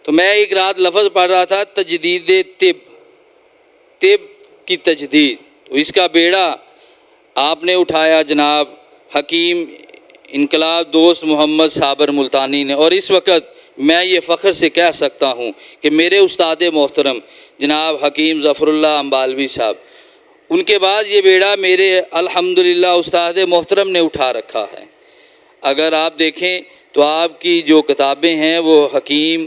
تو میں ایک رات لفظ پڑھ رہا تھا تجدید طب کی تجدید، تو اس کا بیڑا آپ نے اٹھایا جناب حکیم انقلاب دوست محمد صابر ملتانی نے، اور اس وقت میں یہ فخر سے کہہ سکتا ہوں کہ میرے استاد محترم جناب حکیم ظفر اللہ امبالوی صاحب، ان کے بعد یہ بیڑا میرے الحمدللہ استاد محترم نے اٹھا رکھا ہے۔ اگر آپ دیکھیں تو آپ کی جو کتابیں ہیں وہ حکیم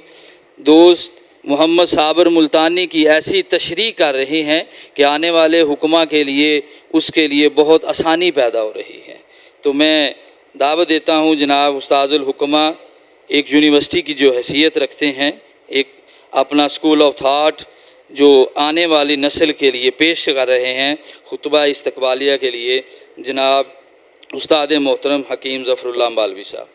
دوست محمد صابر ملتانی کی ایسی تشریح کر رہے ہیں کہ آنے والے حکمہ کے لیے اس کے لیے بہت آسانی پیدا ہو رہی ہے۔ تو میں دعوت دیتا ہوں جناب استاذ الحکمہ، ایک یونیورسٹی کی جو حیثیت رکھتے ہیں، ایک اپنا اسکول آف تھاٹ جو آنے والی نسل کے لیے پیش کر رہے ہیں، خطبہ استقبالیہ کے لیے جناب استاد محترم حکیم ظفر اللہ امبالوی صاحب۔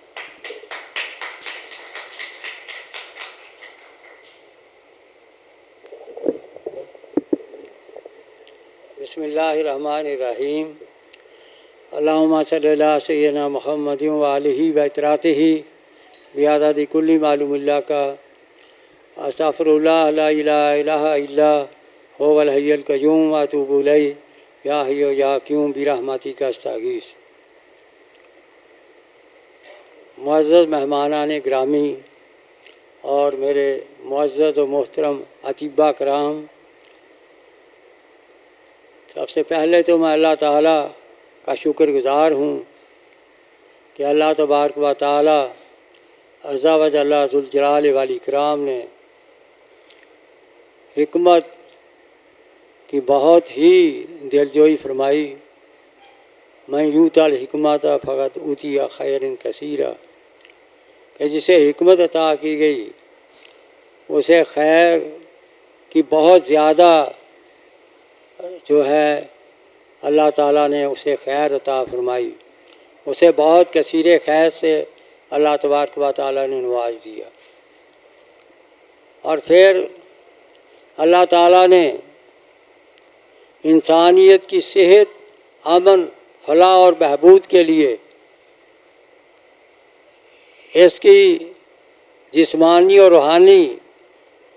بسم اللہ الرحمن الرحیم، اللہم صلی اللہ سیدنا محمد و آلہ و اطراتہ بعدد کل معلوم اللہ کا، استغفر اللہ لا الہ الا الا هو الحی القیوم واتوب الیہ یا حی یا قیوم برحمتک استغیث۔ معزز مہمانان گرامی اور میرے معزز و محترم اطباء کرام، سب سے پہلے تو میں اللہ تعالیٰ کا شکر گزار ہوں کہ اللہ تبارک و تعالیٰ عز و جل ذوالجلال والاکرام نے حکمت کی بہت ہی دلجوئی فرمائی۔ من یؤت الحکمت فقد اوتی خیر کثیرا، کہ جسے حکمت عطا کی گئی اسے خیر کی بہت زیادہ جو ہے اللہ تعالیٰ نے اسے خیر عطا فرمائی، اسے بہت کثیر خیر سے اللہ تبارک و تعالیٰ نے نواز دیا۔ اور پھر اللہ تعالیٰ نے انسانیت کی صحت، امن، فلاح اور بہبود کے لیے، اس کی جسمانی اور روحانی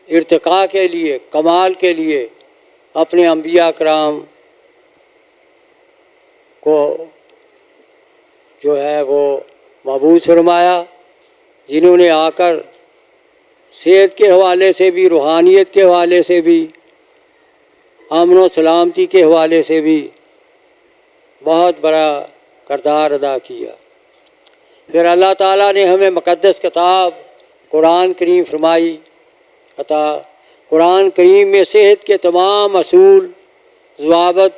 ارتقاء کے لیے، کمال کے لیے اپنے انبیاء کرام کو جو ہے وہ مبعوث فرمایا، جنہوں نے آ کر صحت کے حوالے سے بھی، روحانیت کے حوالے سے بھی، امن و سلامتی کے حوالے سے بھی بہت بڑا کردار ادا کیا۔ پھر اللہ تعالیٰ نے ہمیں مقدس کتاب قرآن کریم فرمائی عطا۔ قرآن کریم میں صحت کے تمام اصول، ضوابط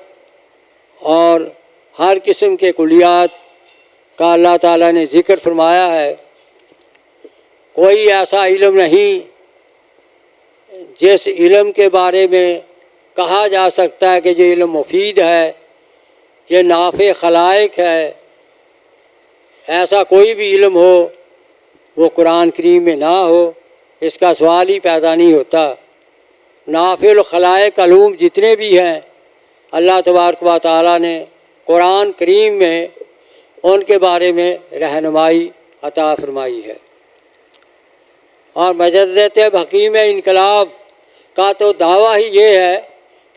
اور ہر قسم کے کلیات کا اللہ تعالیٰ نے ذکر فرمایا ہے۔ کوئی ایسا علم نہیں جس علم کے بارے میں کہا جا سکتا ہے کہ یہ علم مفید ہے، یہ نافع خلائق ہے، ایسا کوئی بھی علم ہو وہ قرآن کریم میں نہ ہو، اس کا سوال ہی پیدا نہیں ہوتا۔ نافع الخلائق علوم جتنے بھی ہیں اللہ تبارک و تعالیٰ نے قرآن کریم میں ان کے بارے میں رہنمائی عطا فرمائی ہے۔ اور مجدد حکیم انقلاب کا تو دعویٰ ہی یہ ہے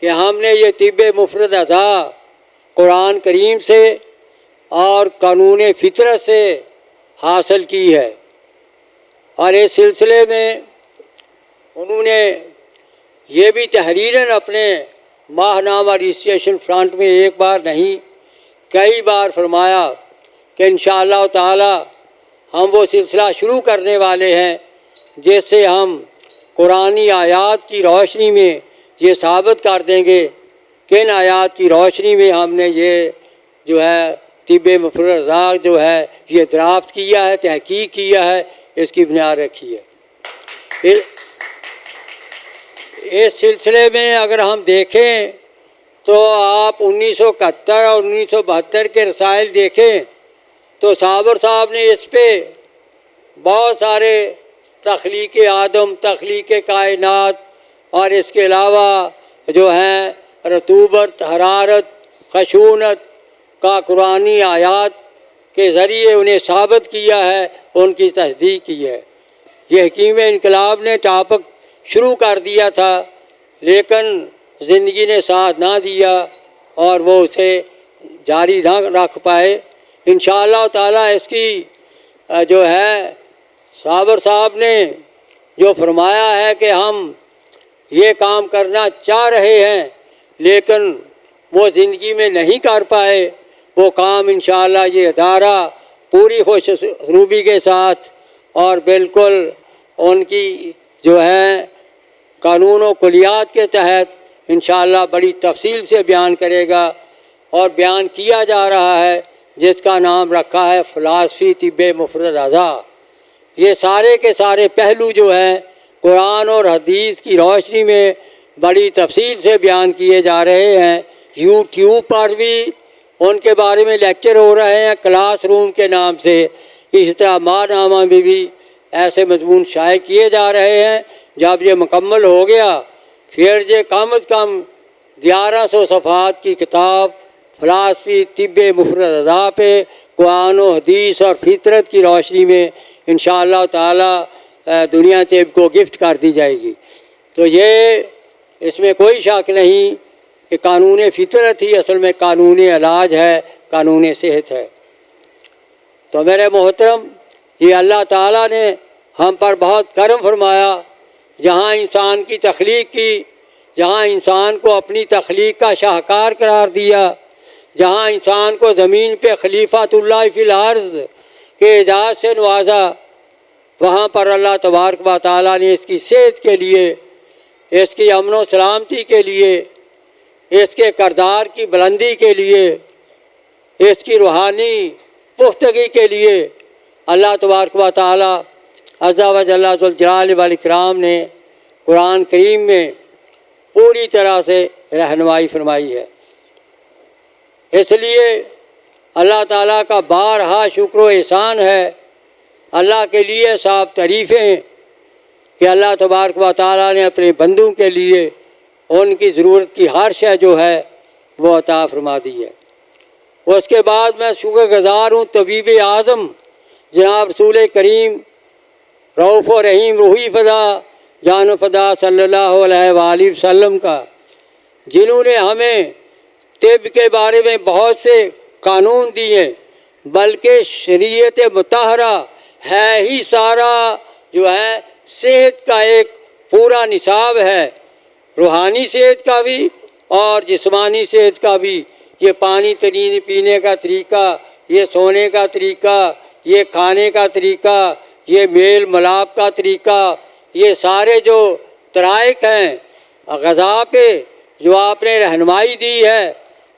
کہ ہم نے یہ طب مفرد عطا قرآن کریم سے اور قانون فطرت سے حاصل کی ہے۔ اور اس سلسلے میں انہوں نے یہ بھی تحریراً اپنے ماہ نامہ رجسٹریشن فرنٹ میں ایک بار نہیں کئی بار فرمایا کہ انشاءاللہ تعالی ہم وہ سلسلہ شروع کرنے والے ہیں جس سے ہم قرآنی آیات کی روشنی میں یہ ثابت کر دیں گے کہ ان آیات کی روشنی میں ہم نے یہ جو ہے طب مفرزہ جو ہے یہ درافت کیا ہے، تحقیق کیا ہے، اس کی بنیاد رکھی ہے۔ اس سلسلے میں اگر ہم دیکھیں تو آپ 1971 اور 1972 کے رسائل دیکھیں تو صابر صاحب نے اس پہ بہت سارے تخلیق آدم، تخلیق کائنات اور اس کے علاوہ جو ہیں رطوبت، حرارت، خشونت کا قرآنی آیات کے ذریعے انہیں ثابت کیا ہے، ان کی تصدیق کی ہے۔ یہ حکیم انقلاب نے ٹاپک شروع کر دیا تھا، لیکن زندگی نے ساتھ نہ دیا اور وہ اسے جاری نہ رکھ پائے۔ انشاءاللہ تعالیٰ اس کی جو ہے صابر صاحب نے جو فرمایا ہے کہ ہم یہ کام کرنا چاہ رہے ہیں لیکن وہ زندگی میں نہیں کر پائے، وہ کام انشاءاللہ یہ ادارہ پوری خوش اسلوبی کے ساتھ اور بالکل ان کی جو ہے قانون و کلیات کے تحت انشاءاللہ بڑی تفصیل سے بیان کرے گا، اور بیان کیا جا رہا ہے جس کا نام رکھا ہے فلاسفی طب مفرد اعضاء۔ یہ سارے کے سارے پہلو جو ہیں قرآن اور حدیث کی روشنی میں بڑی تفصیل سے بیان کیے جا رہے ہیں۔ یوٹیوب پر بھی ان کے بارے میں لیکچر ہو رہے ہیں کلاس روم کے نام سے، اس طرح ماہنامہ میں بھی ایسے مضمون شائع کیے جا رہے ہیں۔ جب یہ مکمل ہو گیا پھر یہ کم از کم 1100 صفحات کی کتاب فلاسفی طب مفرد اعضاء پہ قرآن و حدیث اور فطرت کی روشنی میں انشاءاللہ تعالی دنیا طب کو گفٹ کر دی جائے گی۔ تو یہ اس میں کوئی شک نہیں کہ قانون فطرت ہی اصل میں قانون علاج ہے، قانون صحت ہے۔ تو میرے محترم، یہ اللہ تعالیٰ نے ہم پر بہت کرم فرمایا، جہاں انسان کی تخلیق کی، جہاں انسان کو اپنی تخلیق کا شاہکار قرار دیا، جہاں انسان کو زمین پہ خلیفۃ اللہ فی الارض کے اعزاز سے نوازا، وہاں پر اللہ تبارک و تعالیٰ نے اس کی صحت کے لیے، اس کی امن و سلامتی کے لیے، اس کے کردار کی بلندی کے لیے، اس کی روحانی پختگی کے لیے اللہ تبارک و تعالیٰ عز و جل ذوالجلال والاکرام نے قرآن کریم میں پوری طرح سے رہنمائی فرمائی ہے۔ اس لیے اللہ تعالیٰ کا بارہا شکر و احسان ہے، اللہ کے لیے صاف تعریفیں کہ اللہ تبارک و تعالیٰ نے اپنے بندوں کے لیے ان کی ضرورت کی ہر شے جو ہے وہ عطا فرما دی ہے۔ اس کے بعد میں شکر گزار ہوں طبیب اعظم جناب رسول کریم رؤوف و رحیم روحی فدا جان و فدا صلی اللہ علیہ وآلہ وسلم کا، جنہوں نے ہمیں طب کے بارے میں بہت سے قانون دیے، بلکہ شریعت مطہرہ ہے ہی سارا جو ہے صحت کا ایک پورا نصاب ہے، روحانی صحت کا بھی اور جسمانی صحت کا بھی۔ یہ پانی پینے کا طریقہ، یہ سونے کا طریقہ، یہ کھانے کا طریقہ، یہ میل ملاپ کا طریقہ، یہ سارے جو طرائق ہیں غذا پہ جو آپ نے رہنمائی دی ہے،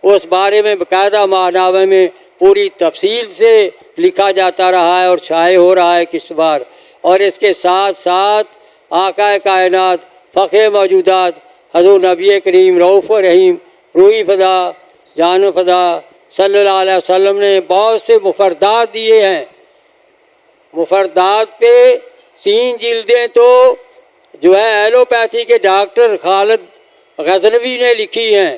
اس بارے میں باقاعدہ ماہنامے میں پوری تفصیل سے لکھا جاتا رہا ہے اور شائع ہو رہا ہے کس بار۔ اور اس کے ساتھ ساتھ آقا کائنات فخر موجودات حضور نبی کریم رؤوف و رحیم روحی فدا جان و فدا صلی اللہ علیہ وسلم نے بہت سے مفردات دیے ہیں۔ مفردات پہ 3 جلدیں تو جو ہے ایلوپیتھی کے ڈاکٹر خالد غزنوی نے لکھی ہیں،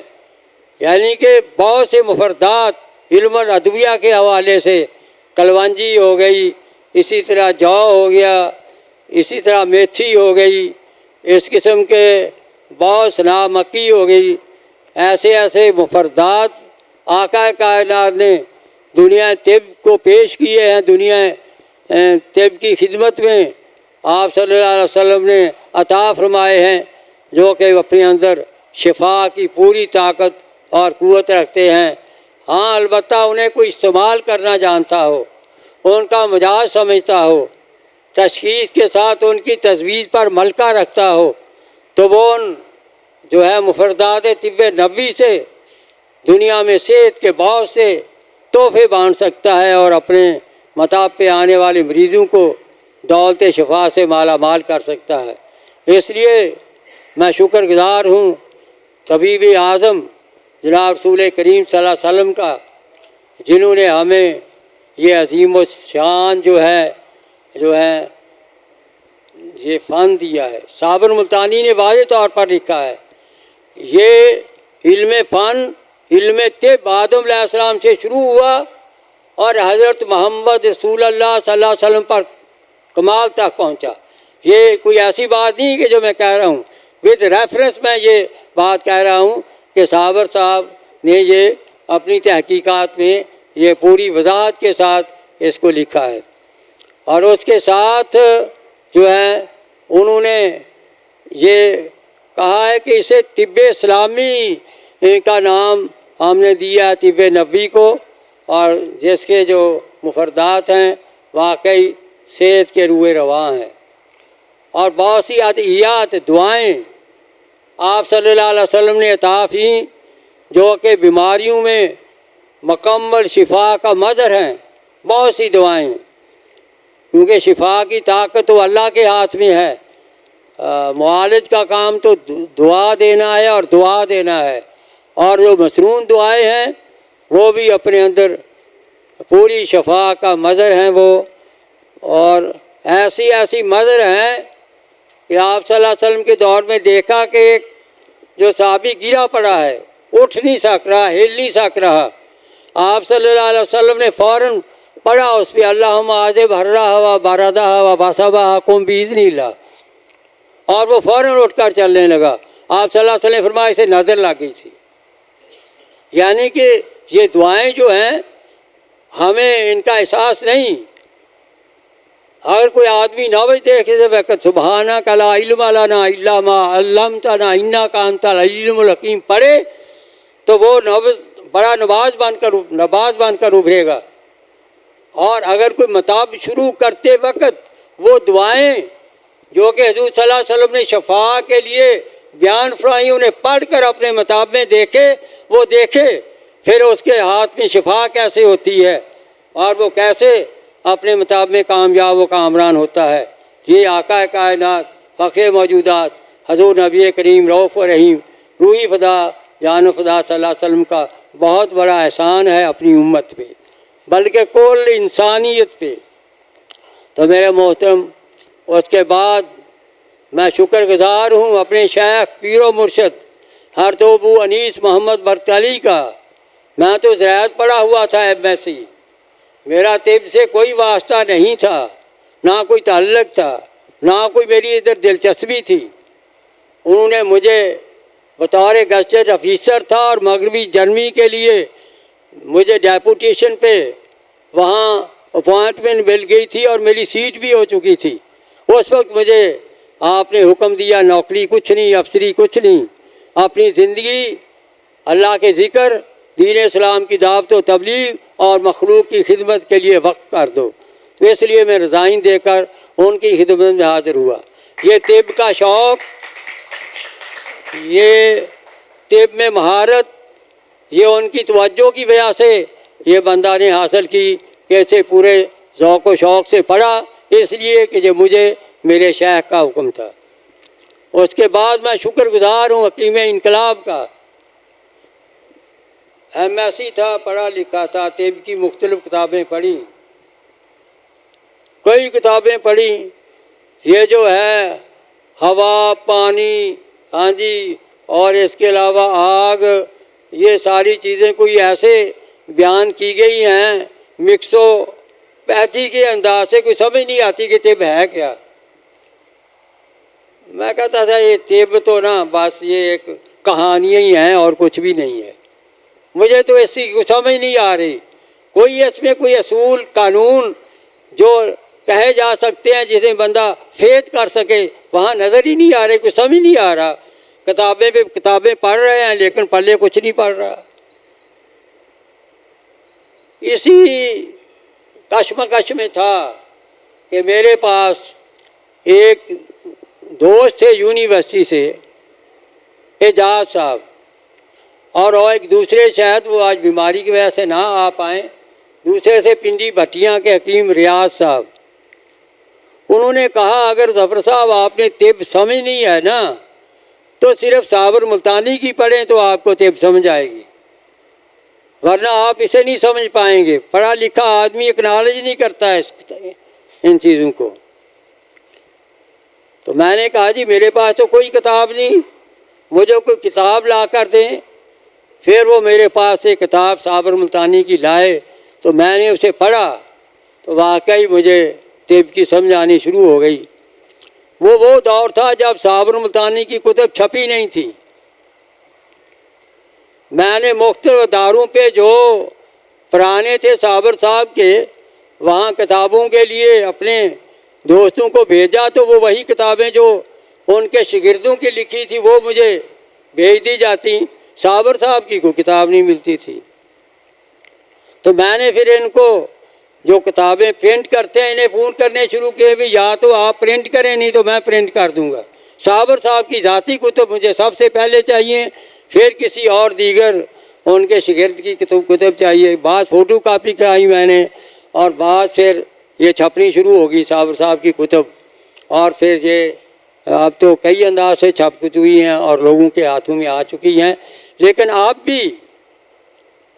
یعنی کہ بہت سے مفردات علم الادویہ کے حوالے سے، کلونجی ہو گئی، اسی طرح جو ہو گیا، اسی طرح میتھی ہو گئی، اس قسم کے بہت سنا مکی ہو گئی، ایسے ایسے مفردات آقا کائنات نے دنیا طب کو پیش کیے ہیں، دنیا طب کی خدمت میں آپ صلی اللہ علیہ وسلم نے عطا فرمائے ہیں، جو کہ اپنے اندر شفا کی پوری طاقت اور قوت رکھتے ہیں۔ ہاں البتہ انہیں کوئی استعمال کرنا جانتا ہو، ان کا مجاز سمجھتا ہو، تشخیص کے ساتھ ان کی تجویز پر ملکہ رکھتا ہو، تو وہ ان جو ہے مفردات طب نبوی سے دنیا میں صحت کے بہت سے تحفے بانٹ سکتا ہے اور اپنے مطاب پہ آنے والے مریضوں کو دولت شفا سے مالا مال کر سکتا ہے۔ اس لیے میں شکر گزار ہوں طبیب اعظم جناب رسول کریم صلی اللہ علیہ وسلم کا، جنہوں نے ہمیں یہ عظیم و شان جو ہے یہ فن دیا ہے۔ صابر ملتانی نے واضح طور پر لکھا ہے، یہ علم فن علم طب آدم علیہ السلام سے شروع ہوا اور حضرت محمد رسول اللہ صلی اللہ علیہ وسلم پر کمال تک پہنچا۔ یہ کوئی ایسی بات نہیں کہ جو میں کہہ رہا ہوں، ود ریفرنس میں یہ بات کہہ رہا ہوں کہ صابر صاحب نے یہ اپنی تحقیقات میں یہ پوری وضاحت کے ساتھ اس کو لکھا ہے۔ اور اس کے ساتھ جو ہے انہوں نے یہ کہا ہے کہ اسے طب اسلامی کا نام ہم نے دیا ہے، طب نبوی کو، اور جس کے جو مفردات ہیں واقعی صحت کے روئے رواں ہیں۔ اور بہت سی ادعیات، دعائیں آپ صلی اللہ علیہ وسلم نے عطا کی جو کہ بیماریوں میں مکمل شفا کا مظہر ہیں۔ بہت سی دعائیں، کیونکہ شفا کی طاقت تو اللہ کے ہاتھ میں ہے، معالج کا کام تو دعا دینا ہے اور دعا دینا ہے، اور جو مسنون دعائیں ہیں وہ بھی اپنے اندر پوری شفا کا مظہر ہیں وہ، اور ایسی مظہر ہیں کہ آپ صلی اللہ علیہ وسلم کے دور میں دیکھا کہ ایک جو صحابی گرا پڑا ہے، اٹھ نہیں سک رہا، ہل نہیں سک رہا، آپ صلی اللہ علیہ وسلم نے فوراً پڑھا اس پہ اللہم عاذب حرہ و باردہ و باسبہ قم باذن اللہ، اور وہ فوراً اٹھ کر چلنے لگا۔ آپ صلی اللہ علیہ وسلم نے فرمایا اسے نظر لگ گئی تھی۔ یعنی کہ یہ دعائیں جو ہیں ہمیں ان کا احساس نہیں۔ اگر کوئی آدمی نوز دیکھے سے وقت سبحانک لا علم لنا الا ما علمتنا انک انت العلیم الحکیم پڑھے تو وہ نوز بڑا نواز بن کر ابھرے گا۔ اور اگر کوئی مطاب شروع کرتے وقت وہ دعائیں جو کہ حضور صلی اللہ علیہ وسلم نے شفا کے لیے بیان فرمائی انہیں پڑھ کر اپنے مطاب میں دیکھے، وہ دیکھے پھر اس کے ہاتھ میں شفا کیسے ہوتی ہے اور وہ کیسے اپنے مطاب میں کامیاب و کامران ہوتا ہے۔ یہ آقا کائنات، فخر موجودات، حضور نبی کریم رؤوف و رحیم، روحی فدا جان و فدا صلی اللہ علیہ وسلم کا بہت بڑا احسان ہے اپنی امت پہ، بلکہ کل انسانیت پہ۔ تو میرے محترم، اس کے بعد میں شکر گزار ہوں اپنے شیخ پیر و مرشد حضرت ابو انیس محمد برطلی کا۔ میں تو زراعت پڑھا ہوا تھا MSc، میرا طب سے کوئی واسطہ نہیں تھا، نہ کوئی تعلق تھا، نہ کوئی میری ادھر دلچسپی تھی۔ انہوں نے مجھے بطور گزٹڈ آفیسر تھا اور مغربی جرمنی کے لیے مجھے ڈیپوٹیشن پہ وہاں اپوائنٹمنٹ مل گئی تھی اور میری سیٹ بھی ہو چکی تھی۔ اس وقت مجھے آپ نے حکم دیا نوکری کچھ نہیں، افسری کچھ نہیں، اپنی زندگی اللہ کے ذکر، دین اسلام کی دعوت و تبلیغ اور مخلوق کی خدمت کے لیے وقف کر دو۔ تو اس لیے میں ریزائن دے کر ان کی خدمت میں حاضر ہوا۔ یہ طب کا شوق، یہ طب میں مہارت، یہ ان کی توجہ کی وجہ سے یہ بندہ نے حاصل کی کہ اسے پورے ذوق و شوق سے پڑھا، اس لیے کہ جو مجھے میرے شیخ کا حکم تھا۔ اس کے بعد میں شکر گزار ہوں حکیم انقلاب کا۔ MSc تھا، پڑھا لکھا تھا، طب کی مختلف کتابیں پڑھی، کئی کتابیں پڑھی۔ یہ جو ہے ہوا، پانی، ہاں جی، اور اس کے علاوہ آگ، یہ ساری چیزیں کوئی ایسے بیان کی گئی ہیں مکسو پیتھی کے انداز سے، کوئی سمجھ نہیں آتی کہ طب ہے کیا۔ میں کہتا تھا یہ طب تو نا بس یہ ایک کہانیاں ہی ہیں اور کچھ بھی نہیں ہے۔ مجھے تو ایسی سمجھ نہیں آ رہی، کوئی اس میں کوئی اصول قانون جو کہے جا سکتے ہیں جسے بندہ فیض کر سکے وہاں نظر ہی نہیں آ رہے، کوئی سمجھ نہیں آ رہا۔ کتابیں پہ کتابیں پڑھ رہے ہیں لیکن پلے کچھ نہیں پڑھ رہا۔ اسی کشمکش میں تھا کہ میرے پاس ایک دوست تھے یونیورسٹی سے، اعجاز صاحب، اور وہ ایک دوسرے، شاید وہ آج بیماری کی وجہ سے نہ آ پائیں، دوسرے سے پنڈی بھٹیاں کے حکیم ریاض صاحب۔ انہوں نے کہا اگر ظفر صاحب آپ نے طب سمجھ نہیں ہے نا تو صرف صابر ملتانی کی پڑھیں تو آپ کو طب سمجھ آئے گی، ورنہ آپ اسے نہیں سمجھ پائیں گے۔ پڑھا لکھا آدمی اکنالج نہیں کرتا ہے ان چیزوں کو۔ تو میں نے کہا جی میرے پاس تو کوئی کتاب نہیں، مجھے کوئی کتاب لا کر دیں۔ پھر وہ میرے پاس ایک کتاب صابر ملتانی کی لائے تو میں نے اسے پڑھا تو واقعی مجھے طب کی سمجھ آنی شروع ہو گئی۔ وہ دور تھا جب صابر ملتانی کی کتب چھپی نہیں تھی. میں نے مختلف اداروں پہ جو پرانے تھے صابر صاحب کے وہاں کتابوں کے لیے اپنے دوستوں کو بھیجا تو وہ وہی کتابیں جو ان کے شاگردوں کی لکھی تھی وہ مجھے بھیج دی جاتی. صابر صاحب کی کوئی کتاب نہیں ملتی تھی. تو میں نے پھر ان کو جو کتابیں پرنٹ کرتے ہیں انہیں فون کرنے شروع کیے بھی یا تو آپ پرنٹ کریں نہیں تو میں پرنٹ کر دوں گا. صابر صاحب کی ذاتی کتب مجھے سب سے پہلے چاہیے, پھر کسی اور دیگر ان کے شاگرد کی کتب چاہیے. بعض فوٹو کاپی کرائی میں نے اور بعض پھر یہ چھپنی شروع ہوگی صابر صاحب کی کتب, اور پھر یہ اب تو کئی انداز سے چھپ چکی ہیں اور لوگوں کے ہاتھوں میں آ چکی ہیں. لیکن اب بھی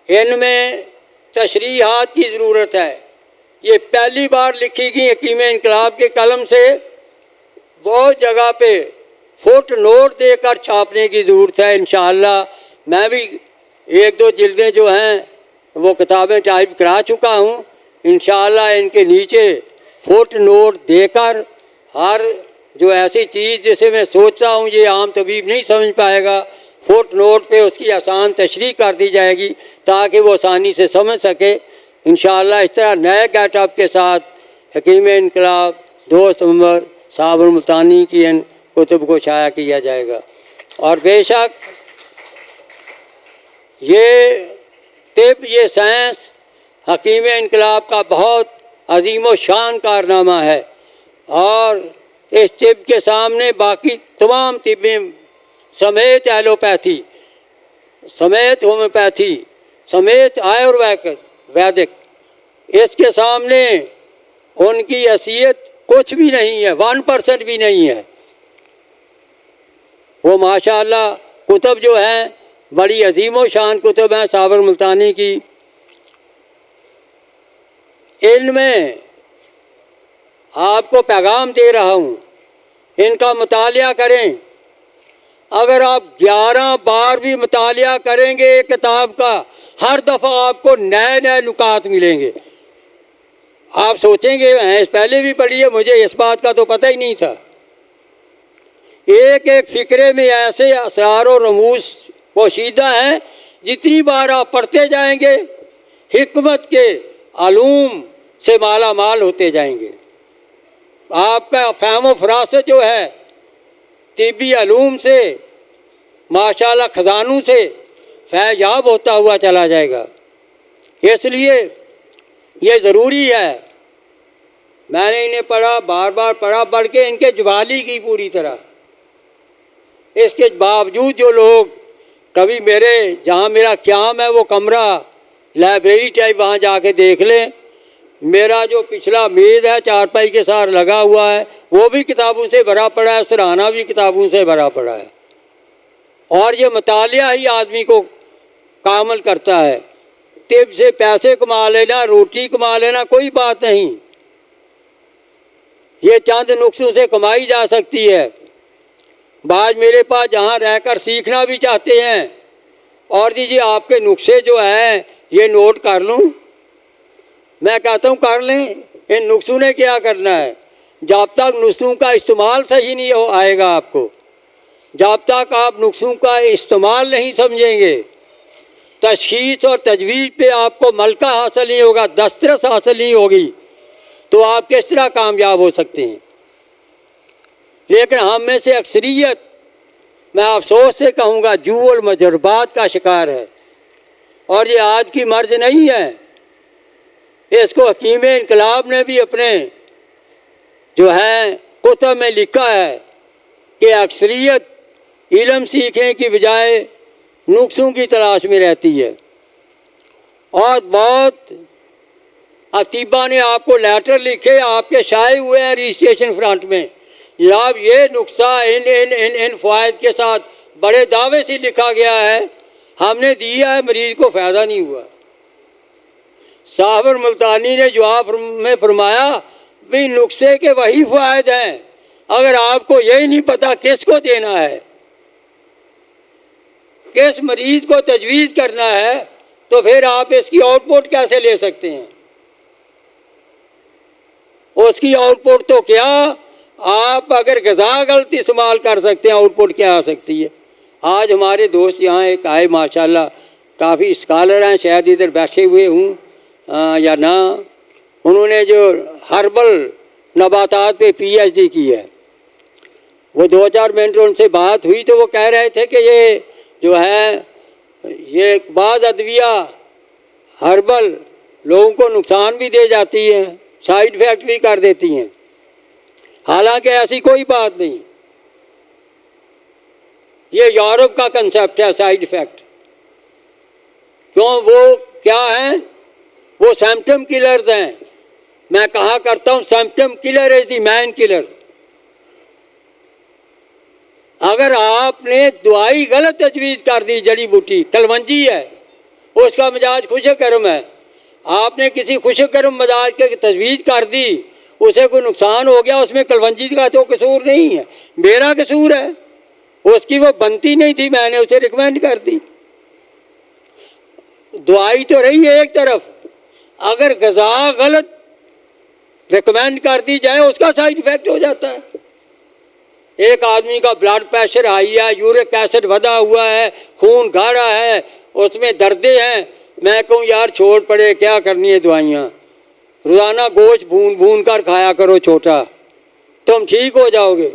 ان میں تشریحات کی ضرورت ہے. یہ پہلی بار لکھی گئی حکیم انقلاب کے قلم سے, بہت جگہ پہ فٹ نوٹ دے کر چھاپنے کی ضرورت ہے. انشاءاللہ میں بھی 1-2 جلدیں جو ہیں وہ کتابیں ٹائپ کرا چکا ہوں. انشاءاللہ ان کے نیچے فٹ نوٹ دے کر ہر جو ایسی چیز جسے میں سوچتا ہوں یہ عام طبیب نہیں سمجھ پائے گا, فٹ نوٹ پہ اس کی آسان تشریح کر دی جائے گی تاکہ وہ آسانی سے سمجھ سکے. انشاءاللہ اس طرح نئے گیٹ اپ کے ساتھ حکیم انقلاب 2 ستمبر صابر ملتانی کی ان کتب کو شائع کیا جائے گا. اور بے شک یہ طب, یہ سائنس حکیم انقلاب کا بہت عظیم و شان کارنامہ ہے, اور اس طب کے سامنے باقی تمام طبیں سمیت ایلوپیتھی سمیت ہومیوپیتھی سمیت ویدک اس کے سامنے ان کی حیثیت کچھ بھی نہیں ہے, 1% بھی نہیں ہے. وہ ماشاءاللہ کتب جو ہیں بڑی عظیم و شان کتب ہیں صابر ملتانی کی. علم میں آپ کو پیغام دے رہا ہوں, ان کا مطالعہ کریں. اگر آپ 11 بار بھی مطالعہ کریں گے ایک کتاب کا, ہر دفعہ آپ کو نئے نئے نکات ملیں گے. آپ سوچیں گے میں اس پہلے بھی پڑھی ہے, مجھے اس بات کا تو پتہ ہی نہیں تھا. ایک ایک فقرے میں ایسے اسرار و رموز پوشیدہ ہیں, جتنی بار آپ پڑھتے جائیں گے حکمت کے علوم سے مالا مال ہوتے جائیں گے. آپ کا فہم و فراست جو ہے طبی علوم سے ماشاءاللہ خزانوں سے فیضیاب ہوتا ہوا چلا جائے گا. اس لیے یہ ضروری ہے. میں نے انہیں پڑھا, بار بار پڑھا, پڑھ کے ان کے جوالی کی پوری طرح. اس کے باوجود جو لوگ کبھی میرے جہاں میرا قیام ہے وہ کمرہ لائبریری ٹائپ وہاں جا کے دیکھ لیں. میرا جو پچھلا میز ہے چارپائی کے ساتھ لگا ہوا ہے وہ بھی کتابوں سے بھرا پڑا ہے, سرہانہ بھی کتابوں سے بھرا پڑا ہے. اور یہ مطالعہ ہی آدمی کو کامل کرتا ہے. طب سے پیسے کما لینا, روٹی کما لینا کوئی بات نہیں, یہ چند نسخوں سے کمائی جا سکتی ہے. بعض میرے پاس جہاں رہ کر سیکھنا بھی چاہتے ہیں, اور دیجیے آپ کے نسخے جو ہیں یہ نوٹ کر لوں. میں کہتا ہوں کر لیں, ان نسخوں نے کیا کرنا ہے. جب تک نسخوں کا استعمال صحیح نہیں آئے گا آپ کو, جب تک آپ نسخوں کا استعمال نہیں سمجھیں گے, تشخیص اور تجویز پہ آپ کو ملکہ حاصل نہیں ہوگا, دسترس حاصل نہیں ہوگی, تو آپ کس طرح کامیاب ہو سکتے ہیں. لیکن ہم میں سے اکثریت, میں افسوس سے کہوں گا, جو المجربات کا شکار ہے. اور یہ آج کی مرض نہیں ہے, اس کو حکیم انقلاب نے بھی اپنے جو ہے کتب میں لکھا ہے کہ اکثریت علم سیکھنے کی بجائے نسخوں کی تلاش میں رہتی ہے. اور بہت اطباء نے آپ کو لیٹر لکھے, آپ کے شائع ہوئے ہیں رجسٹریشن فرنٹ میں, جناب یہ نسخہ ان فوائد کے ساتھ بڑے دعوے سے لکھا گیا ہے, ہم نے دیا ہے, مریض کو فائدہ نہیں ہوا. صابر ملتانی نے جواب میں فرمایا بھی نسخے کے وہی فوائد ہیں, اگر آپ کو یہی نہیں پتا کس کو دینا ہے, کس مریض کو تجویز کرنا ہے, تو پھر آپ اس کی آؤٹ پٹ کیسے لے سکتے ہیں. اس کی آؤٹ پٹ تو کیا آپ اگر غذا غلط استعمال کر سکتے ہیں، آؤٹ پٹ کیا آ سکتی ہے؟ آج ہمارے دوست یہاں ایک آئے ماشاءاللہ، کافی اسکالر ہیں، شاید ادھر بیٹھے ہوئے ہوں یا نہ، انہوں نے جو ہربل نباتات پہ پی ایچ ڈی کی ہے، وہ 2-4 منٹ ان سے بات ہوئی تو وہ کہہ رہے تھے کہ یہ جو ہے یہ بعض ادویہ ہربل لوگوں کو نقصان بھی دے جاتی ہیں، سائیڈ افیکٹ بھی کر دیتی ہیں، حالانکہ ایسی کوئی بات نہیں۔ یہ یورپ کا کنسیپٹ ہے سائیڈ افیکٹ، کیوں؟ وہ کیا ہیں؟ وہ سمپٹم کلرز ہیں۔ میں کہا کرتا ہوں symptom killer is the main killer. اگر آپ نے دوائی غلط تجویز کر دی، جڑی بوٹی کلونجی ہے، اس کا مزاج خشک گرم ہے، آپ نے کسی خشک گرم مزاج کی تجویز کر دی، اسے کوئی نقصان ہو گیا، اس میں کلونجی کا تو قصور نہیں ہے، میرا قصور ہے، اس کی وہ بنتی نہیں تھی، میں نے اسے ریکمینڈ کر دی۔ دوائی تو رہی ہے ایک طرف، اگر غذا غلط ریکمینڈ کر دی جائے اس کا سائیڈ افیکٹ ہو جاتا ہے۔ ایک آدمی کا بلڈ پریشر ہائی ہے، یورک ایسڈ ودھا ہوا ہے، خون گاڑھا ہے، اس میں دردیں ہیں، میں کہوں یار چھوڑ پڑے، کیا کرنی ہے دوائیاں، روزانہ گوشت بھون کر کھایا کرو چھوٹا، تم ٹھیک ہو جاؤ گے۔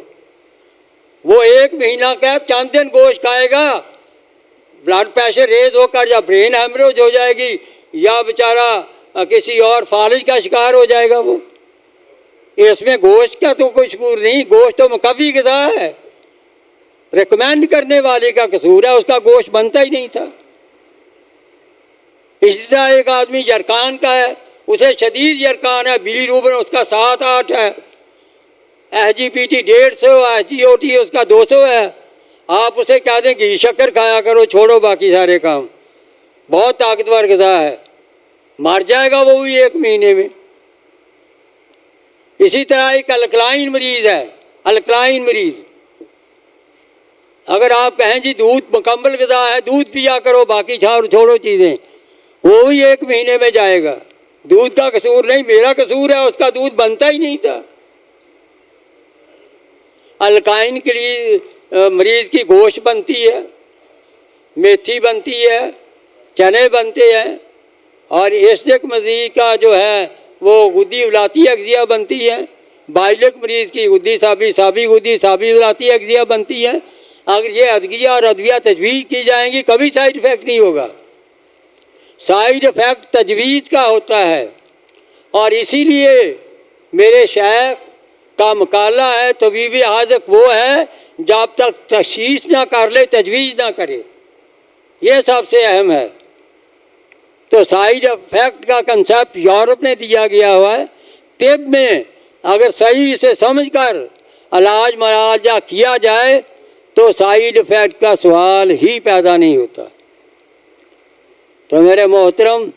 وہ 1 مہینہ کا چند دن گوشت کھائے گا، بلڈ پریشر ریز ہو کر یا برین ہیمریج ہو جائے گی یا بیچارہ کسی اور فالج کا شکار ہو جائے گا۔ وہ اس میں گوشت کا تو کوئی قصور نہیں، گوشت تو مقوی غذا ہے، ریکمینڈ کرنے والے کا قصور ہے، اس کا گوشت بنتا ہی نہیں تھا۔ اسی طرح ایک آدمی یرکان کا ہے، اسے شدید یرکان ہے، بلی روبن اس کا 7-8 ہے، S G P T 150، S G O T اس کا 200 ہے، آپ اسے کہہ دیں گھی شکر کھایا کرو، چھوڑو باقی سارے کام، بہت طاقتور غذا ہے، مر جائے گا وہ بھی 1 مہینے میں۔ اسی طرح ایک الکلائن مریض ہے، الکلائن مریض، اگر آپ کہیں جی دودھ مکمل غذا ہے، دودھ پیا کرو، باقی چھوڑو چیزیں، وہ بھی 1 مہینے میں جائے گا۔ دودھ کا قصور نہیں، میرا قصور ہے، اس کا دودھ بنتا ہی نہیں تھا۔ الکائن کے لیے مریض کی گوشت بنتی ہے، میتھی بنتی ہے، چنے بنتے ہیں، اور ایسٹک مریض کا جو ہے وہ غدی اولاتی اغذیہ بنتی ہے، بائلک مریض کی غدی سابی غدی سابی اولاتی اغذیہ بنتی ہے۔ اگر یہ اغذیہ اور ادویہ تجویز کی جائیں گی کبھی سائیڈ افیکٹ نہیں ہوگا، سائیڈ افیکٹ تجویز کا ہوتا ہے۔ اور اسی لیے میرے شیخ کا مقالہ ہے، طبیب حاذق وہ ہے جب تک تشخیص نہ کر لے تجویز نہ کرے، یہ سب سے اہم ہے۔ تو سائیڈ افیکٹ کا کنسیپٹ یورپ نے دیا گیا ہوا ہے۔ طب میں اگر صحیح سے سمجھ کر علاج معالجہ کیا جائے تو سائیڈ افیکٹ کا سوال ہی پیدا نہیں ہوتا۔ تو میرے محترم،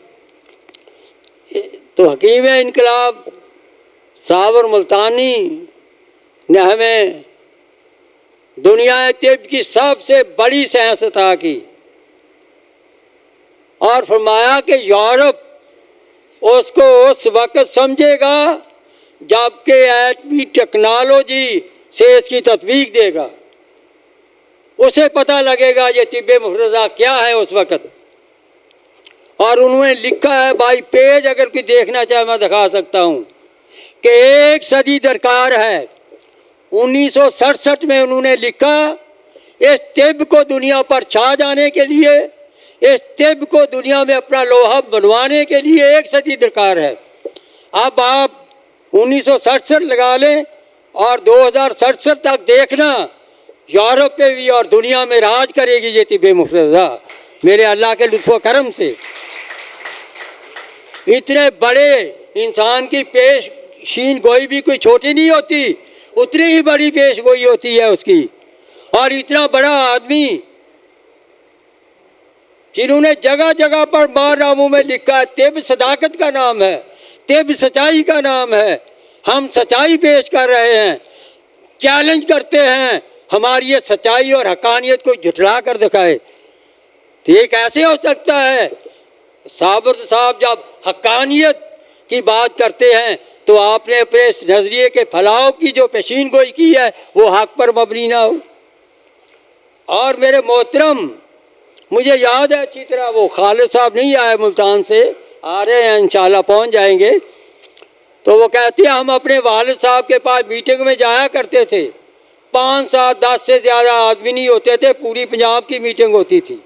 تو حکیم انقلاب صابر ملتانی نے ہمیں دنیا طب کی سب سے بڑی سائنس عطا کی، اور فرمایا کہ یورپ اس کو اس وقت سمجھے گا جب کہ ایٹمی ٹیکنالوجی سے اس کی تطبیق دے گا، اسے پتہ لگے گا یہ طب مفروضہ کیا ہے اس وقت۔ اور انہوں نے لکھا ہے بائی پیج، اگر کوئی دیکھنا چاہے میں دکھا سکتا ہوں، کہ 1 صدی درکار ہے۔ 1967 میں انہوں نے لکھا اس طب کو دنیا پر چھا جانے کے لیے، اس طب کو دنیا میں اپنا لوہا بنوانے کے لیے 1 صدی درکار ہے۔ اب آپ 1967 لگا لیں اور 2067 تک دیکھنا یورپ پہ بھی اور دنیا میں راج کرے گی یہ طب مفروضہ، میرے اللہ کے لطف و کرم سے۔ اتنے بڑے انسان کی پیش شین گوئی بھی کوئی چھوٹی نہیں ہوتی، اتنی ہی بڑی پیش گوئی ہوتی ہے اس کی۔ اور اتنا بڑا آدمی جنہوں نے جگہ جگہ پر بارناموں میں لکھا ہے، طب صداقت کا نام ہے، طب سچائی کا نام ہے، ہم سچائی پیش کر رہے ہیں، چیلنج کرتے ہیں ہماری یہ سچائی اور حقانیت کو جھٹلا کر دکھائے۔ تو یہ کیسے ہو سکتا ہے؟ صابر صاحب جب حقانیت کی بات کرتے ہیں تو آپ نے اپنے اس نظریے کے پھیلاؤ کی جو پیشین گوئی کی ہے وہ حق پر مبنی نہ ہو۔ اور میرے محترم، مجھے یاد ہے اچھی طرح، وہ خالد صاحب نہیں آئے ملتان سے، آ رہے ہیں انشاءاللہ، پہنچ جائیں گے، تو وہ کہتے ہیں ہم اپنے والد صاحب کے پاس میٹنگ میں جایا کرتے تھے، 5 7 10 سے زیادہ آدمی نہیں ہوتے تھے، پوری پنجاب کی میٹنگ ہوتی تھی۔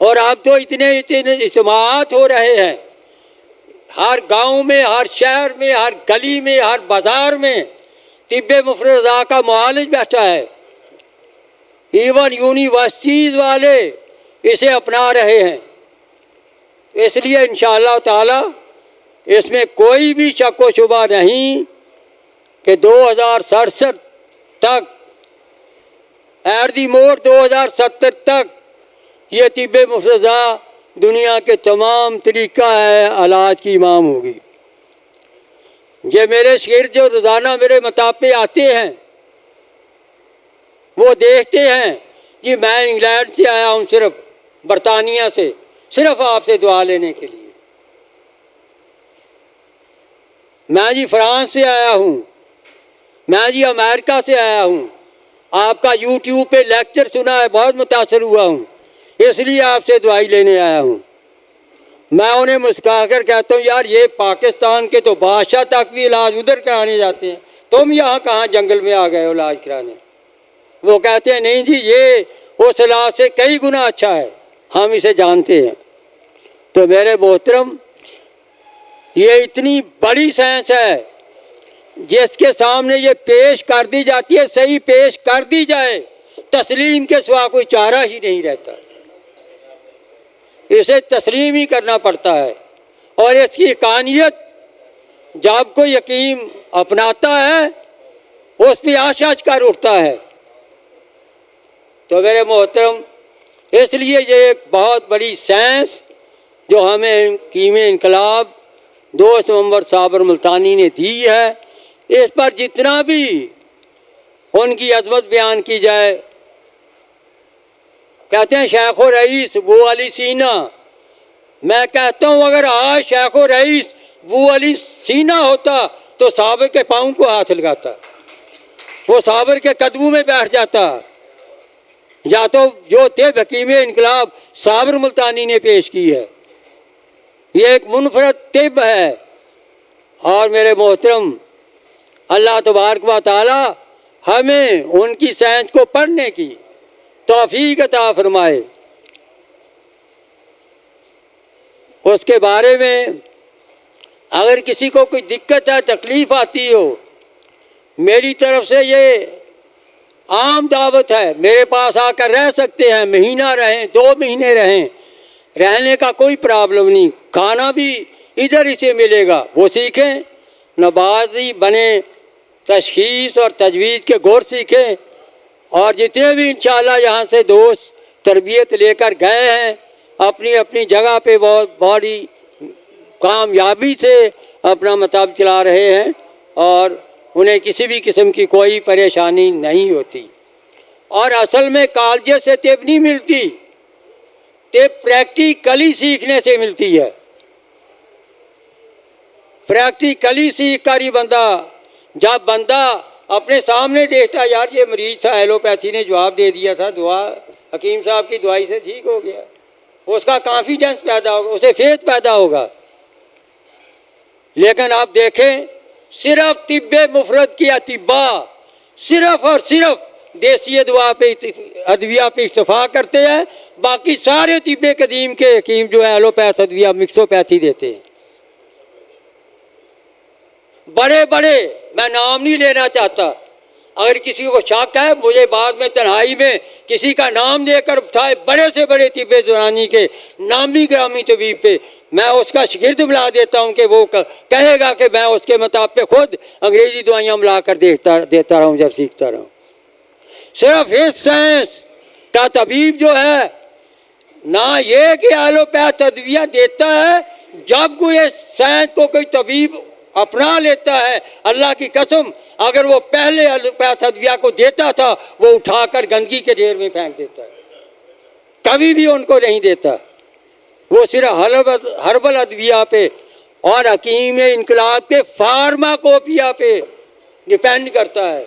اور اب تو اتنے اجتماعات ہو رہے ہیں، ہر گاؤں میں، ہر شہر میں، ہر گلی میں، ہر بازار میں طب مفرزہ کا معالج بیٹھا ہے، ایون یونیورسٹیز والے اسے اپنا رہے ہیں۔ اس لیے انشاءاللہ تعالی اس میں کوئی بھی شک و شبہ نہیں کہ 2067 تک، ایٹ دی موڈ 2070 تک، یہ طب مفرزہ دنیا کے تمام طریقہ ہے علاج کی امام ہوگی۔ یہ میرے شاگرد جو روزانہ میرے مطاب پہ آتے ہیں وہ دیکھتے ہیں کہ میں انگلینڈ سے آیا ہوں، صرف برطانیہ سے، صرف آپ سے دعا لینے کے لیے، میں جی فرانس سے آیا ہوں، میں جی امریکہ سے آیا ہوں، آپ کا یوٹیوب پہ لیکچر سنا ہے، بہت متاثر ہوا ہوں، اس لیے آپ سے دعائی لینے آیا ہوں۔ میں انہیں مسکرا کر کہتا ہوں یار یہ پاکستان کے تو بادشاہ تک بھی علاج ادھر کرانے جاتے ہیں، تم یہاں کہاں جنگل میں آ گئے ہو علاج کرانے؟ وہ کہتے ہیں نہیں جی یہ اس علاج سے کئی گنا اچھا ہے، ہم اسے جانتے ہیں۔ تو میرے محترم، یہ اتنی بڑی سائنس ہے جس کے سامنے یہ پیش کر دی جاتی ہے، صحیح پیش کر دی جائے، تسلیم کے سوا کوئی چارہ ہی نہیں رہتا، اسے تسلیم ہی کرنا پڑتا ہے۔ اور اس کی حقانیت جب کوئی یقین اپناتا ہے اس پہ آشاش کر اٹھتا ہے۔ تو میرے محترم، اس لیے یہ ایک بہت بڑی سائنس جو ہمیں حکیم انقلاب دوست محمد صابر ملتانی نے دی ہے، اس پر جتنا بھی ان کی عظمت بیان کی جائے، کہتے ہیں شیخ و رئیس ابو علی سینا، میں کہتا ہوں اگر آج شیخ و رئیس ابو علی سینا ہوتا تو صابر کے پاؤں کو ہاتھ لگاتا، وہ صابر کے قدموں میں بیٹھ جاتا، یا تو جو طب حکیم انقلاب صابر ملتانی نے پیش کی ہے، یہ ایک منفرد طب ہے۔ اور میرے محترم، اللہ تبارک و تعالی ہمیں ان کی سائنس کو پڑھنے کی توفیق عطا فرمائے۔ اس کے بارے میں اگر کسی کو کوئی دقت ہے، تکلیف آتی ہو، میری طرف سے یہ عام دعوت ہے، میرے پاس آ کر رہ سکتے ہیں، مہینہ رہیں، 2 مہینے رہیں، رہنے کا کوئی پرابلم نہیں، کھانا بھی ادھر ہی سے ملے گا، وہ سیکھیں، نبازی بنے، تشخیص اور تجویز کے گور سیکھیں۔ اور جتنے بھی انشاءاللہ یہاں سے دوست تربیت لے کر گئے ہیں، اپنی اپنی جگہ پہ بہت بڑی کامیابی سے اپنا مطلب چلا رہے ہیں، اور انہیں کسی بھی قسم کی کوئی پریشانی نہیں ہوتی۔ اور اصل میں کالجوں سے طب نہیں ملتی، طب پریکٹیکلی سیکھنے سے ملتی ہے۔ پریکٹیکلی سیکھ کر ہی جب بندہ اپنے سامنے دیکھتا ہے، یار یہ مریض تھا، ایلوپیتھی نے جواب دے دیا تھا، دعا حکیم صاحب کی دعائی سے ٹھیک ہو گیا، اس کا کانفیڈنس پیدا ہوگا، اسے فیتھ پیدا ہوگا۔ لیکن آپ دیکھیں، صرف طب مفرد کی اطباء صرف اور صرف دیسی ادویہ پہ اکتفا کرتے ہیں، باقی سارے طب قدیم کے حکیم جو ہے ایلوپیتھ ادویہ مکسوپیتھی دیتے ہیں۔ بڑے بڑے، میں نام نہیں لینا چاہتا، اگر کسی کو شک ہے مجھے بعد میں تنہائی میں کسی کا نام دے کر اٹھائے، بڑے سے بڑے طب زرانی کے نامی گرامی طبیب پہ، میں اس کا شاگرد ملا دیتا ہوں کہ وہ کہے گا کہ میں اس کے مطابق پہ خود انگریزی دوائیاں ملا کر دیتا رہوں جب سیکھتا رہوں۔ صرف اس سائنس کا طبیب جو ہے، نہ یہ کہ ایلوپیتھ ادویہ دیتا ہے، جب کوئی سائنس کو کوئی طبیب اپنا لیتا ہے، اللہ کی قسم اگر وہ پہلے ایلوپیتھ ادویہ کو دیتا تھا، وہ اٹھا کر گندگی کے ڈھیر میں پھینک دیتا ہے، کبھی بھی ان کو نہیں دیتا، وہ صرف ہربل ادویہ پہ اور حکیم انقلاب کے فارماکوپیا پہ ڈپینڈ کرتا ہے،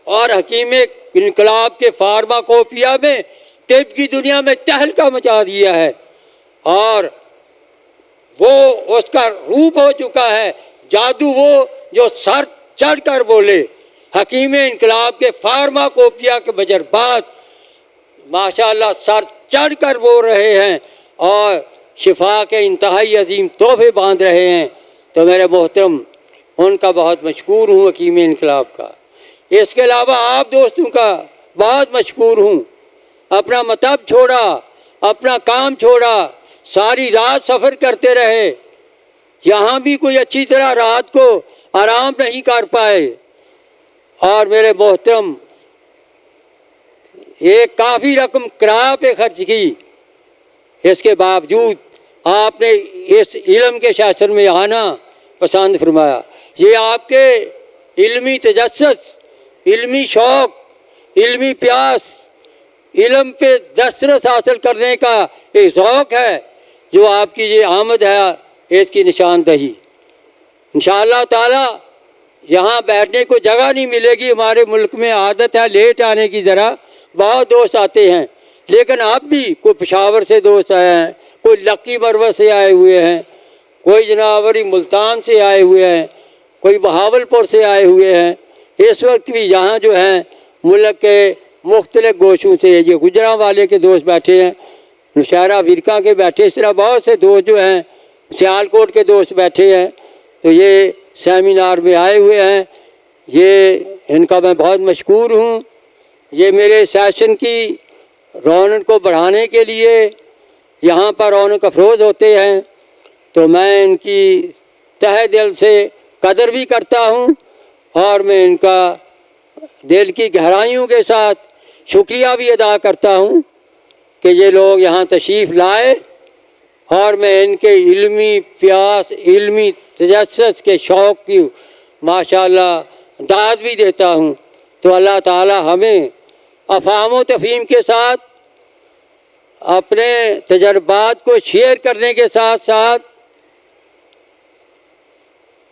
اور حکیم انقلاب کے فارماکوپیا میں طب کی دنیا میں تہلکہ مچا دیا ہے، اور وہ اس کا روپ ہو چکا ہے جادو، وہ جو سر چڑھ کر بولے۔ حکیم انقلاب کے فارماکوپیا کے تجربات ماشاءاللہ سر چڑھ کر بول رہے ہیں اور شفا کے انتہائی عظیم تحفے باندھ رہے ہیں۔ تو میرے محترم ان کا بہت مشکور ہوں، حکیم انقلاب کا۔ اس کے علاوہ آپ دوستوں کا بہت مشکور ہوں۔ اپنا مطلب چھوڑا، اپنا کام چھوڑا، ساری رات سفر کرتے رہے، یہاں بھی کوئی اچھی طرح رات کو آرام نہیں کر پائے، اور میرے محترم ایک کافی رقم کرایہ پہ خرچ کی، اس کے باوجود آپ نے اس علم کے شاثر میں آنا پسند فرمایا۔ یہ آپ کے علمی تجسس، علمی شوق، علمی پیاس، علم پہ دسترس حاصل کرنے کا ایک ذوق ہے جو آپ کی یہ آمد ہے، اس کی نشاندہی۔ انشاءاللہ تعالی یہاں بیٹھنے کو جگہ نہیں ملے گی، ہمارے ملک میں عادت ہے لیٹ آنے کی، ذرا بہت دوست آتے ہیں، لیکن اب بھی کوئی پشاور سے دوست آئے ہیں، کوئی لکی مروت سے آئے ہوئے ہیں، کوئی جنابری ملتان سے آئے ہوئے ہیں، کوئی بہاول پور سے آئے ہوئے ہیں۔ اس وقت بھی یہاں جو ہیں ملک کے مختلف گوشوں سے یہ گجراں والے کے دوست بیٹھے ہیں، نوشہرہ ورکا کے بیٹھے، اس طرح بہت سے دوست جو ہیں، سیالکوٹ کے دوست بیٹھے ہیں، تو یہ سیمینار میں آئے ہوئے ہیں، یہ ان کا میں بہت مشکور ہوں۔ یہ میرے سیشن کی رونق کو بڑھانے کے لیے یہاں پر رونق افروز ہوتے ہیں، تو میں ان کی تہہ دل سے قدر بھی کرتا ہوں، اور میں ان کا دل کی گہرائیوں کے ساتھ شکریہ بھی ادا کرتا ہوں کہ یہ لوگ یہاں تشریف لائے، اور میں ان کے علمی پیاس، علمی تجسس کے شوق کی ماشاءاللہ داد بھی دیتا ہوں۔ تو اللہ تعالی ہمیں افہام و تفہیم کے ساتھ اپنے تجربات کو شیئر کرنے کے ساتھ ساتھ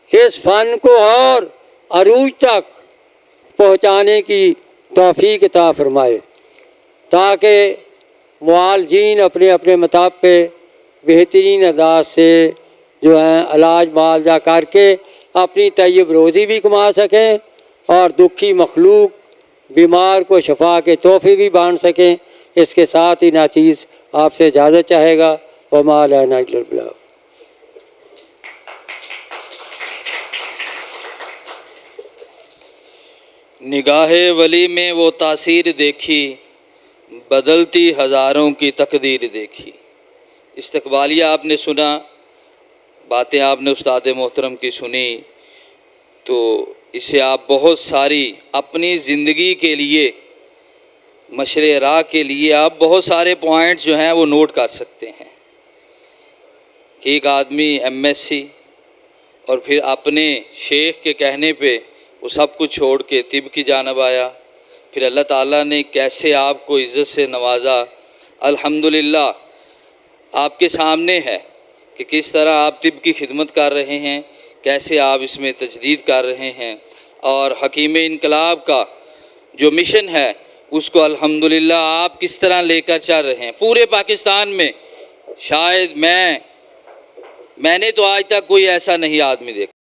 اس فن کو اور عروج تک پہنچانے کی توفیق عطا فرمائے، تاکہ معالجین اپنے اپنے مطاب پہ بہترین انداز سے جو ہیں علاج معالجہ کر کے اپنی طیب روزی بھی کما سکیں، اور دکھی مخلوق بیمار کو شفا کے تحفے بھی بانٹ سکیں۔ اس کے ساتھ ہی ناچیز آپ سے اجازت چاہے گا۔ وما علینا الا البلاغ۔ نگاہ ولی میں وہ تاثیر دیکھی، بدلتی ہزاروں کی تقدیر دیکھی۔ استقبالیہ آپ نے سنا، باتیں آپ نے استاد محترم کی سنی، تو اسے آپ بہت ساری اپنی زندگی کے لیے، مشرع راہ کے لیے آپ بہت سارے پوائنٹس جو ہیں وہ نوٹ کر سکتے ہیں کہ ایک آدمی ایم ایس سی اور پھر اپنے شیخ کے کہنے پہ وہ سب کچھ چھوڑ کے طب کی جانب آیا، پھر اللہ تعالیٰ نے کیسے آپ کو عزت سے نوازا۔ الحمدللہ آپ کے سامنے ہے کہ کس طرح آپ طب کی خدمت کر رہے ہیں، کیسے آپ اس میں تجدید کر رہے ہیں، اور حکیم انقلاب کا جو مشن ہے اس کو الحمدللہ آپ کس طرح لے کر چل رہے ہیں پورے پاکستان میں۔ شاید میں نے تو آج تک کوئی ایسا نہیں آدمی دیکھا۔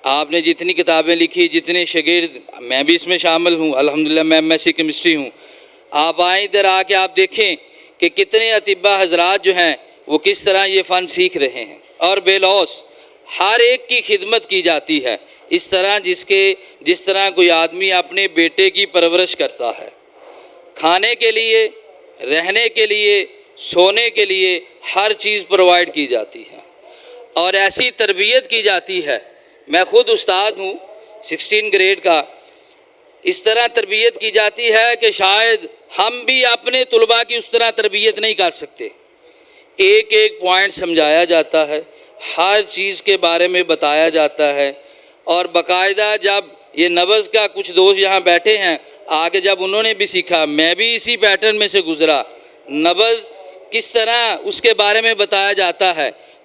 آپ نے جتنی کتابیں لکھی، جتنے شاگرد، میں بھی اس میں شامل ہوں، الحمدللہ میں ایم ایس سی کیمسٹری ہوں۔ آپ آئیں ادھر آ کے آپ دیکھیں کہ کتنے اطباء حضرات جو ہیں وہ کس طرح یہ فن سیکھ رہے ہیں، اور بے لوث ہر ایک کی خدمت کی جاتی ہے، اس طرح جس طرح کوئی آدمی اپنے بیٹے کی پرورش کرتا ہے، کھانے کے لیے، رہنے کے لیے، سونے کے لیے ہر چیز پرووائڈ کی جاتی ہے، اور ایسی تربیت کی جاتی ہے۔ میں خود استاد ہوں 16 گریڈ کا، اس طرح تربیت کی جاتی ہے کہ شاید ہم بھی اپنے طلباء کی اس طرح تربیت نہیں کر سکتے۔ ایک ایک پوائنٹ سمجھایا جاتا ہے، ہر چیز کے بارے میں بتایا جاتا ہے، اور باقاعدہ جب یہ نبض کا کچھ دوست یہاں بیٹھے ہیں، آگے جب انہوں نے بھی سیکھا، میں بھی اسی پیٹرن میں سے گزرا، نبض کس طرح اس کے بارے میں بتایا جاتا ہے،